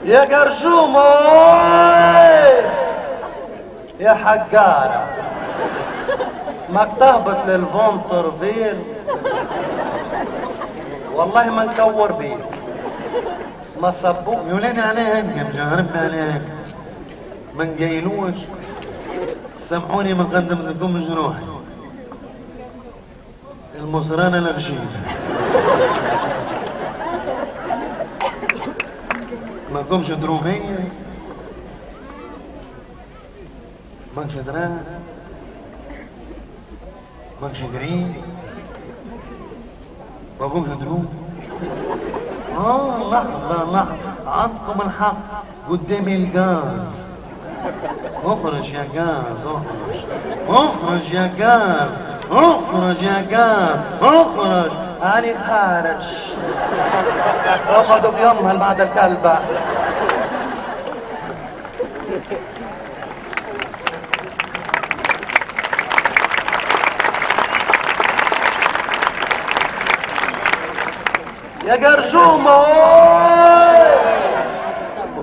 يا قرجومو يا حقارة ما تهبط للفونترفيل والله ما نكور بيك ما صبوك يا ولادي عليها هنجم جارب عليها ما نقيلوش سامحوني ما نقدم لكم جروحي المصرانة الغشيم ما قومش دروفية ماكش دران ماكش جرين ما قومش دروف لحظة عندكم الحق قدامي الغاز اخرج يا غاز اخرج يا غاز اخرج يا غاز اخرج أنا خارج اقعدوا في يمها بعد الكلبة يا قرجومة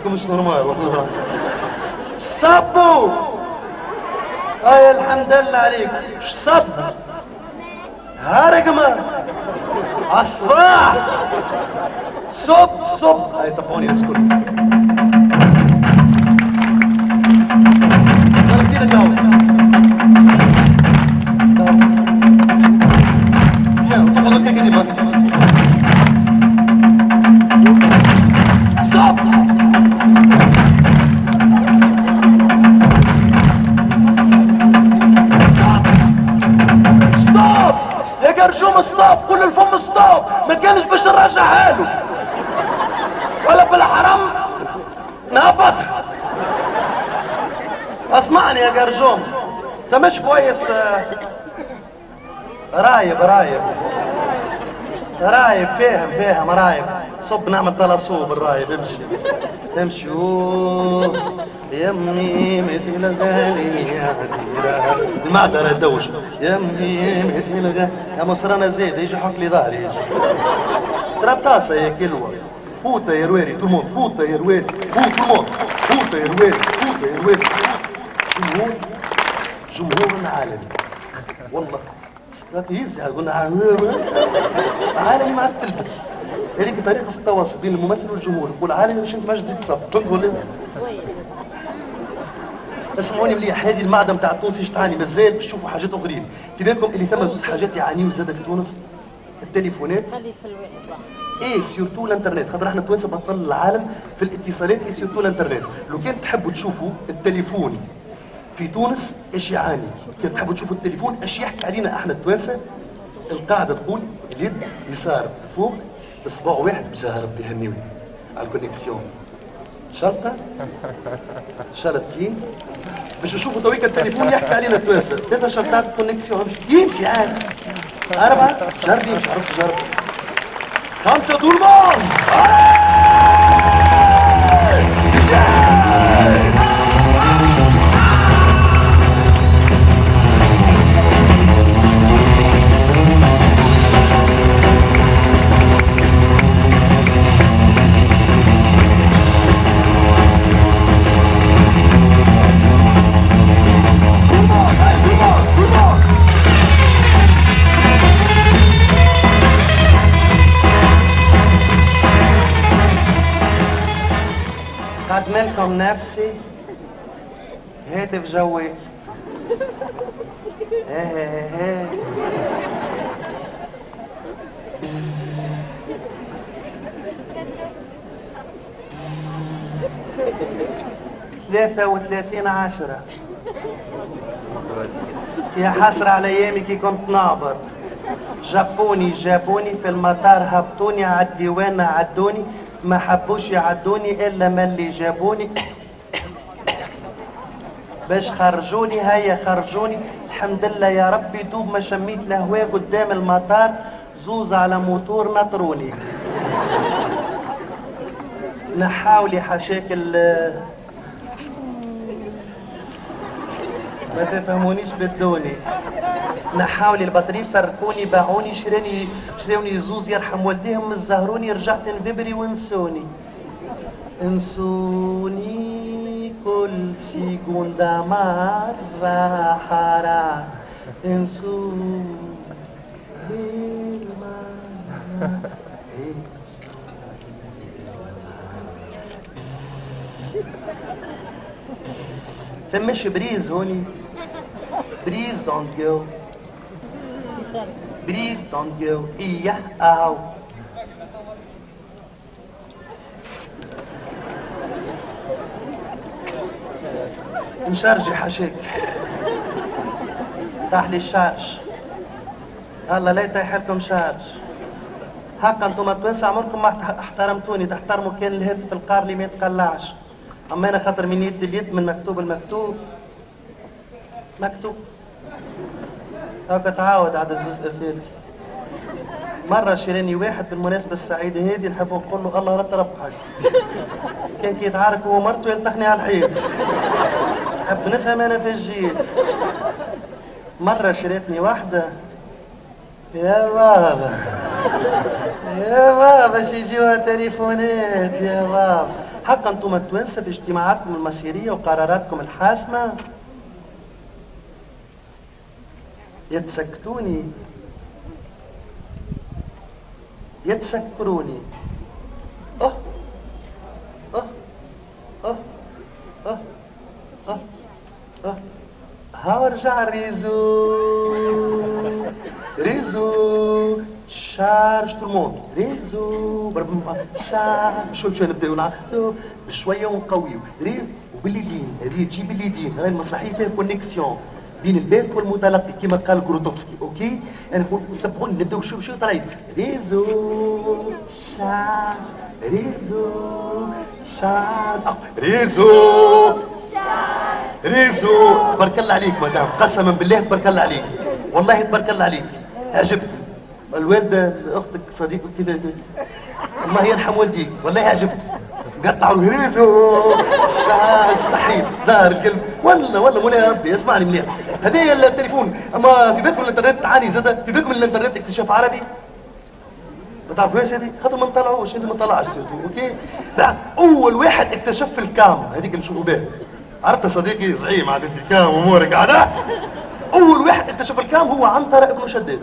مش نورمال والله صبوا هاي الحمد لله عليك صب هرقمة أصباح صب هاي طبوني اسكت مرتين جاوب تاخذوا كده صب قرجوم ستوب كل الفم ستوب ما كانش باش نرجع حاله ولا بالحرام نهبط اسمعني يا قرجوم انت مش كويس رايب فاهم رايب صب نعمل تلصوب الرايب امشي يمي مثل الغالي يا عزيرة المعدرة الدوش يمي مثل الغالي يا مصرانة زيد يجي حط لي ظهري ترى طاسة يا كلوة فوطة يا رويري تلمون فوطة يا رويري فوطة يا رويري جمهور العالمي والله يزعل قلنا عالمي ما تلبت هذيك طريقة في التواصل بين الممثل والجمهور يقول عالمي باش انت ماش تزيد تصف تقول اسمعوني مليح هذه المعدة نتاع التونسي تعاني مازال باش تشوفوا حاجات اخرين في بالكم اللي ثم زوز حاجات يعانيو زاده في تونس التليفونات ايه سيرتو الانترنت خاطر احنا التوانسه بطل العالم في الاتصالات ايه سيرتو الانترنت لو كان تحبوا تشوفوا التليفون في تونس ايش يعاني كان تحبوا تشوفوا التليفون ايش يحكي علينا احنا التوانسه القاعده تقول اليد يسار فوق بصباع واحد بجاه ربي يهنيوني على الكونيكسيون شلتين باش نشوفوا تويك التليفون يحكي علينا التوانسه 3 شرطات كونيكسيون يمشي عادي 4 جربي مش عرفت جرب 5 طول قدملكم نفسي هاتف جوال 33/10 يا حسرة على ايامي كي كنت نعبر جابوني في المطار هبطوني على الديوان عدوني ما حبوش يعدوني الا ما اللي جابوني باش خرجوني هيا خرجوني الحمد لله يا ربي دوب ما شميت الهواء قدام المطار زوز على موتور نطروني نحاولي حشاك ما تفهمونيش بالدوني نحاولي البطري فركوني باعوني شروني زوز يرحم والديهم الزهروني رجعت نفبري ونسوني انسوني كل سيكوندا مرة حرام انسوني فمش بريز هوني بريز دونت جو بريز دونت جو إياه أهو نشارجي حاشيك صح لي الشارج الله لا يطيحلكم شارج هكا انتم توسع عمركم ما احترمتوني تحترموا كان الهاتف القارلي ما يتقلعش اما انا خاطر من يد اليد من مكتوب المكتوب مكتوب هكا تعاود عاد الجزء الثالث مرة شيراني واحد بالمناسبة السعيدة هذه نحب نقول له الله لا تربحك كان كي يتعارك هو مرته يلتقني على الحيط نحب نفهم انا في الجيت مرة شريتني واحدة يا بابا يا بابا باش يجيوها تليفونات يا بابا حقا انتم التوانسة باجتماعاتكم المسيرية وقراراتكم الحاسمة يتسكتوني يتسكروني اه اه اه اه اه اه هاو رجع ريزو ريزو شارج تو الموند ريزو شارج شوي نبداو نعرفوا بشويه ونقويو وباليدين جيب اليدين هاي المسرحيه فيها كونيكسيون بين البيت والمتلقي كما قال كروتوفسكي اوكي انا نقول تبعوني نبداو شو طريق ريزو شارج ريزو شارج ريزو ريزو تبارك الله عليك مدام قسما بالله تبارك الله عليك والله تبارك الله عليك عجبت الوالده اختك صديقك كذا الله يرحم والديك والله عجبت قطعوا ريزو الصحيح دار القلب ولا مولاي يا ربي اسمعني مليح هذايا التليفون اما في بالكم الانترنت تعاني زاد في بالكم الانترنت اكتشاف عربي ما تعرفوش هذه خاطر ما نطلعوش انت ما طلعش اوكي لا اول واحد اكتشف الكام هذيك اللي نشوفوا بها عرفت صديقي زعيم عاد الكام امورك قاعده اول واحد اكتشف الكام هو عنتر ابن شداد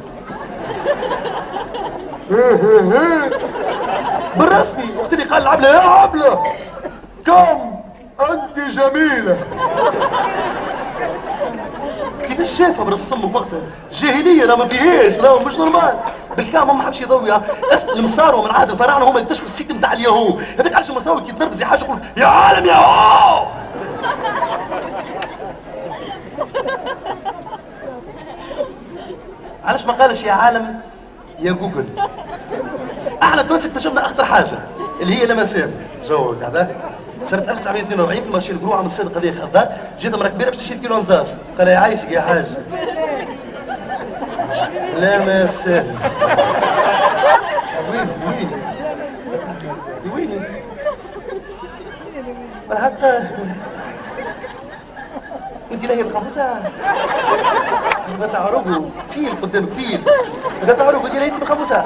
بالرسمي وقت اللي قال العبله يا عبله كم انت جميله كيف شافها بالصم وقتها جاهليه لا ما فيهاش لا مش نورمال بالكام ما حبش يضوي اسم المسار من عهد الفراعنه هم اكتشفوا السيت نتاع اليهو هذاك علاش المسار كي تنرفز حاجه يقول يا عالم يا هو علاش ما قالش يا عالم يا جوجل احنا توانسه اكتشفنا اخطر حاجه اللي هي لمسات جو هذا سنه 1942 في ماشي الجروع عم الصدق هذه خذات جيت امراه كبيره باش تشيل كيلو نزاز قال لها عايشك يا حاج لمسات وين حتى انت لا هي الخبزه بتعرجوا فيل قدامك فيل بتعرجوا دي لقيتي بالخبزه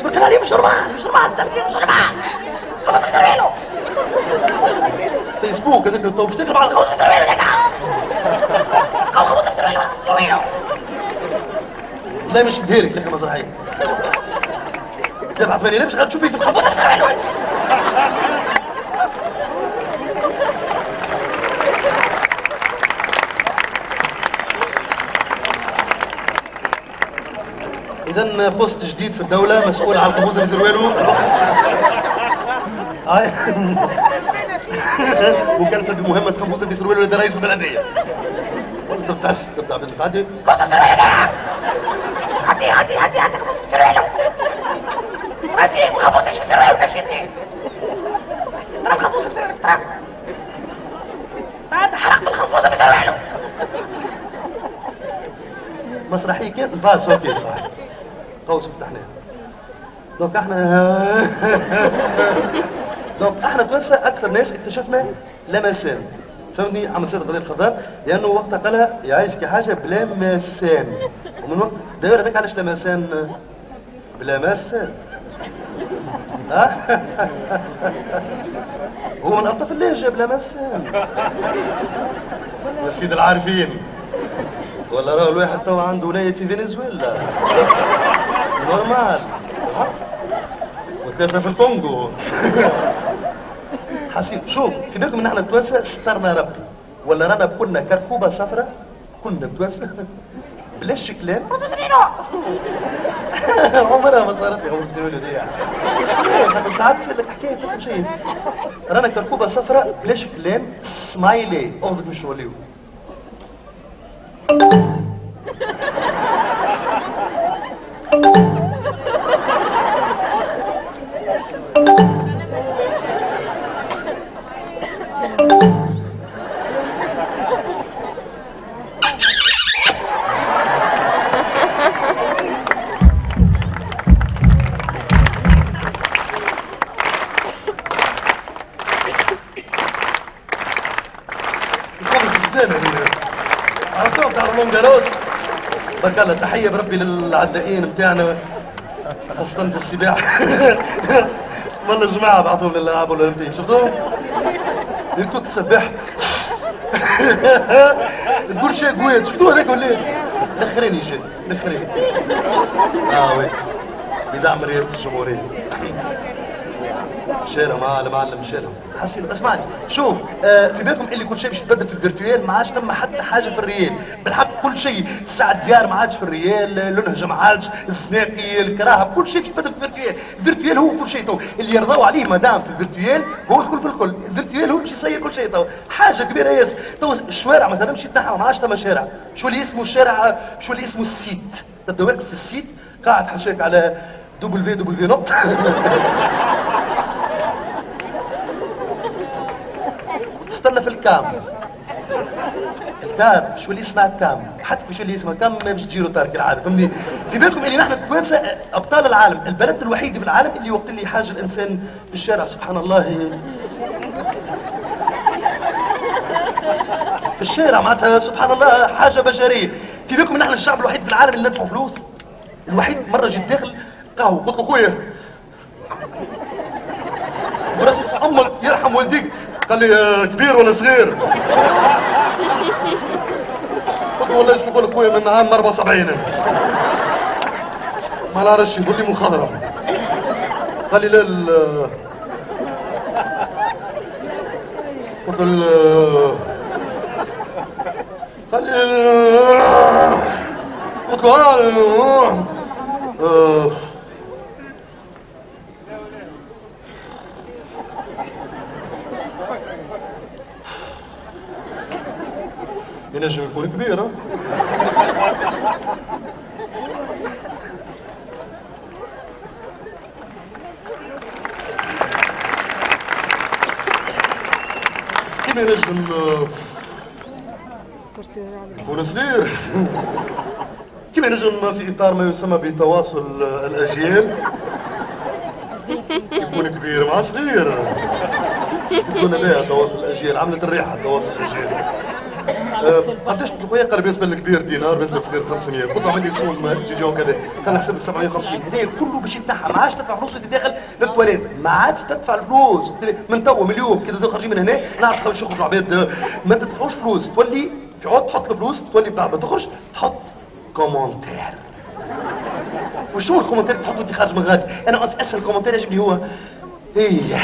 قلت لها مش نورمال مش نورمال مش نورمال خلاص اكسر له فيسبوك هذاك الطوب مش تكتب على الخوص اكسر له هذاك خلاص اكسر له لا مش بديرك لك مسرحيه تبعت بالي مش غتشوفي تتخبط اكسر له إذا بوست جديد في الدولة مسؤول عن الخبز اللي زرويلو وكلفة بمهمة خبز اللي زرويلو لدى رئيس البلدية وانت بتعس تبدأ بتعدي خبز زرويلو هاتي خبز زرويلو هاتي خبز زرويلو كشيتي ترى الخبز زرويلو ترى حرقت الخبز بزرويلو مسرحية كيف الباس اوكي صح قوس فتحناه دوك احنا توسع اكثر ناس اكتشفنا لمسان فهمني عم سيد القضيه الخضراء، لانه وقتها قالها يعيش كحاجه بلا مسان، ومن وقت داير هذاك علاش لا مسان بلا مسان. هو من الطف اللهجه بلا مسان يا سيد العارفين. ولا راه الواحد تو عنده ولايه في فنزويلا نورمال، وثلاثه في الكونغو. حسيب شوف في بالكم ان احنا التوانسه سترنا ربي، ولا رانا كنا كركوبه صفراء، كنا التوانسه بلاش كلام. عمرها ما صارت لي هو بزولو دي يعني. ساعات تصير لك حكايه تفهم شيء. رانا كركوبه صفراء بلاش كلام، سمايلي اغزك مش نوليو. عرفتوها بتاع رولون جاروس. بارك الله، تحيه بربي للعدائين بتاعنا خاصة في السباحة. والله جماعة بعثوهم للألعاب الأولمبية، شفتوهم؟ يركوك السباح. تقول شيء قوي، شفتوه هذاك ولا ايه؟ الاخرين يجي، الاخرين. وي بدعم رئاسة الجمهورية. شيلهم المعلم شيلهم. حسين اسمعني شوف، في بالكم اللي كل شيء باش يتبدل في الفيرتويال، ما عادش ثم حتى حاجه في الريال، بالحق كل شيء، الساعه الديار ما عادش في الريال، اللهجه ما عادش، الزناقي، الكراهه، كل شيء باش يتبدل في الفيرتويال، الفيرتويال هو كل شيء تو، اللي يرضوا عليه مادام في الفيرتويال هو الكل في الكل، الفيرتويال هو باش يسير كل شيء تو، حاجه كبيره ياسر، تو الشوارع مثلا مشيت نحو ما عادش ثم شارع، شو اللي اسمه الشارع، شو اللي اسمه السيت، تبدا واقف في السيت قاعد حاشاك على www نوت. تستنى في الكام، الكام شو اللي اسمها كام، حتى شو اللي اسمها كام باش تجيرو تارك العاده، فهمني؟ في بالكم اللي نحن التوانسه ابطال العالم، البلد الوحيد في العالم اللي وقت اللي حاجه الانسان في الشارع سبحان الله في الشارع معناتها سبحان الله حاجه بشريه. في بالكم نحن الشعب الوحيد في العالم اللي ندفعوا فلوس، الوحيد. مره جيت داخل قهوه قلت له خويا بس امك يرحم والديك، قال لي كبير ولا صغير؟ قلت له والله ايش نقول لك خويا من عام 74 ما نعرفش، يقول لي مخضرم. قال لي لا قلت له قال لي قلت له ينجم يكون كبير. كيف ينجم يكون صغير؟ كيف ينجم في اطار ما يسمى بتواصل الاجيال يكون كبير مع صغير؟ يكون بها تواصل الاجيال، عملت الريحه تواصل الاجيال. قداش خويا قال بالنسبه للكبير دينار، بالنسبه للصغير 500. قلت له اعمل لي صوص ما تجيو كذا، قال نحسب لك 750. هذا كله باش يتنحى، ما عادش تدفع فلوس وانت داخل للتواليت، ما عادش تدفع الفلوس من توا من اليوم كذا خارجين من هنا نعرف شو يخرجوا عباد، ما تدفعوش فلوس، تولي تقعد تحط الفلوس، تولي بتاع ما تخرج تحط كومنتير. وشو الكومنتير تحطه وانت خارج من غادي؟ انا اسهل كومنتير يعجبني هو ايه